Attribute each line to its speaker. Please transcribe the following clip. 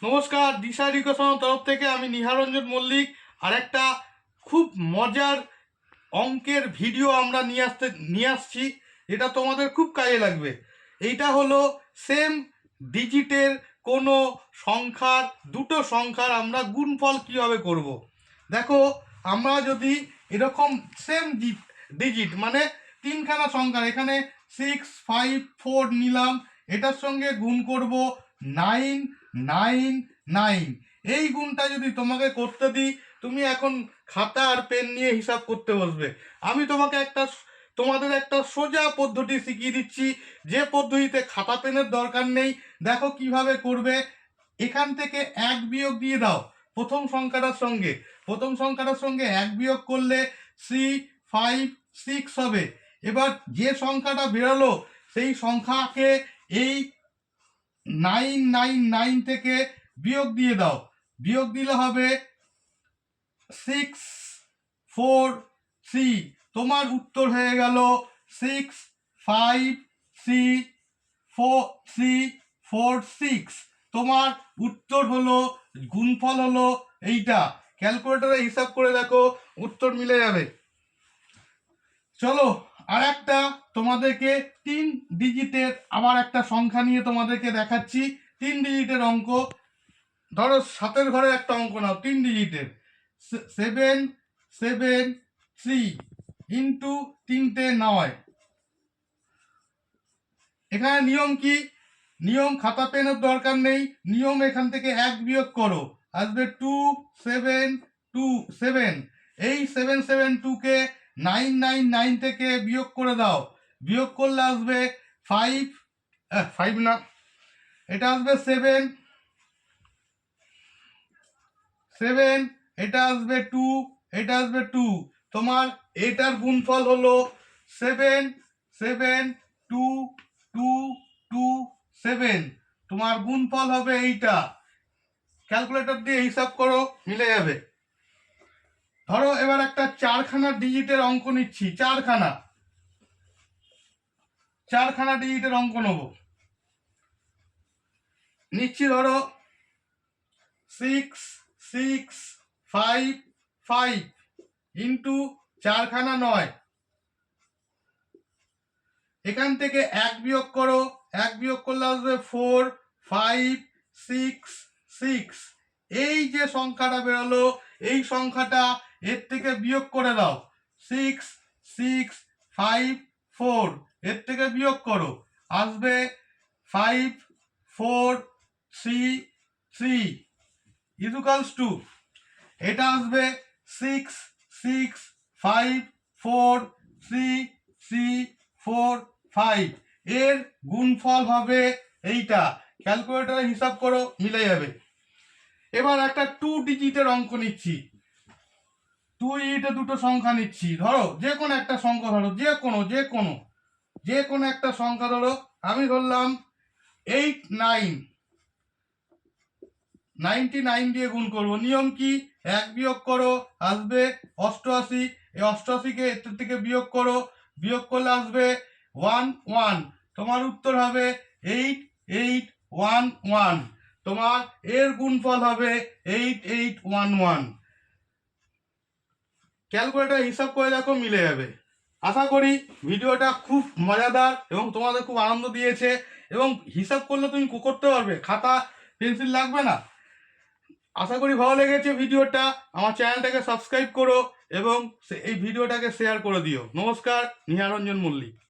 Speaker 1: নমস্কার, দিশা এডুকেশনের তরফ থেকে আমি নিহারঞ্জন মল্লিক আর একটা খুব মজার অঙ্কের ভিডিও আমরা নিয়ে আসছি, এটা তোমাদের খুব কাজে লাগবে। এইটা হলো সেম ডিজিটের কোনো সংখ্যার, দুটো সংখ্যার আমরা গুণফল কিভাবে করব। দেখো, আমরা যদি এরকম সেম ডিজিট মানে তিনখানা সংখ্যার, এখানে 654 নিলাম, এটার সঙ্গে গুণ করব 999। এই গুণটা যদি তোমাকে করতে দিই, তুমি এখন খাতা আর পেন নিয়ে হিসাব করতে বসবে। আমি তোমাদের একটা সোজা পদ্ধতি শিখিয়ে দিচ্ছি, যে পদ্ধতিতে খাতা পেনের দরকার নেই। দেখো কিভাবে করবে। এখান থেকে এক বিয়োগ দিয়ে দাও প্রথম সংখ্যাটার সঙ্গে এক বিয়োগ করলে 356 হবে। এবার যে সংখ্যাটা বেরোলো সেই সংখ্যাকে এই 999 থেকে বিয়োগ দিয়ে দাও। বিয়োগ দিলে হবে 643। তোমার উত্তর হয়ে গেল 65346। তোমার উত্তর হলো, গুণফল হলো এইটা। ক্যালকুলেটরে হিসাব করে দেখো, উত্তর মিলে যাবে। চলো আর একটা তোমাদেরকে 3 ডিজিটের আবার একটা সংখ্যা নিয়ে তোমাদেরকে দেখাচ্ছি। 3 ডিজিটের অঙ্ক। ধরো 7-এর ঘরে একটা অঙ্ক নাও, 3 ডিজিটের। 773 ইন্টু 3-9। এখানে নিয়ম কি? নিয়ম, খাতা পেনের দরকার নেই। নিয়ম, এখান থেকে এক বিয়োগ করো, আসবে 2727। এই 772কে 999 থেকে বিয়োগ করে দাও। বিয়োগ করলে আসবে 5 না, এটা আসবে 7, এটা আসবে 2, এটা আসবে 2। তোমার এটার গুণফল হলো 77227। তোমার গুণফল হবে এইটা। ক্যালকুলেটর দিয়ে হিসাব করো, মিলে যাবে। ধরো এবার একটা 4খানা ডিজিটের অঙ্ক নিচ্ছি। 4খানা ডিজিটের অঙ্ক নিচ্ছি। ধরো 6655 ইন্টু 4খানা 9। এখান থেকে এক বিয়োগ করো, এক বিয়োগ করলে আসবে 4566। এই যে সংখ্যাটা বেরোলো, এই সংখ্যাটা এর থেকে বিয়োগ করে দাও। 6654 এর থেকে বিয়োগ করো, আসবে 5433 ইকুয়ালস টু, এটা আসবে 66543345। এর গুণফল হবে এইটা। ক্যালকুলেটরে হিসাব করো, মিলে যাবে। এবার একটা 2 ডিজিটের অঙ্ক নিচ্ছি। 2 ডিজিটে দুটো সংখ্যা নিচ্ছি। ধরো যে কোনো একটা সংখ্যা, ধরো যে কোনো একটা সংখ্যা ধরো। আমি ধরলাম 99 দিয়ে গুণ করব। নিয়ম কি? এক বিয়োগ করো, আসবে 88। এই 88কে এর থেকে বিয়োগ করো, বিয়োগ করলে আসবে 11। তোমার উত্তর হবে 8811। তোমার এর গুণফল হবে 8811। ক্যালকুলেটর হিসাব করে দেখো, মিলে যাবে। আশা করি ভিডিওটা খুব মজাদার এবং তোমাদের খুব আনন্দ দিয়েছে, এবং হিসাব করলে তুমি করতে পারবে, খাতা পেন্সিল লাগবে না। আশা করি ভালো লেগেছে ভিডিওটা। আমার চ্যানেলটাকে সাবস্ক্রাইব করো এবং এই ভিডিওটাকে শেয়ার করে দিও। নমস্কার, নিহারঞ্জন মল্লিক।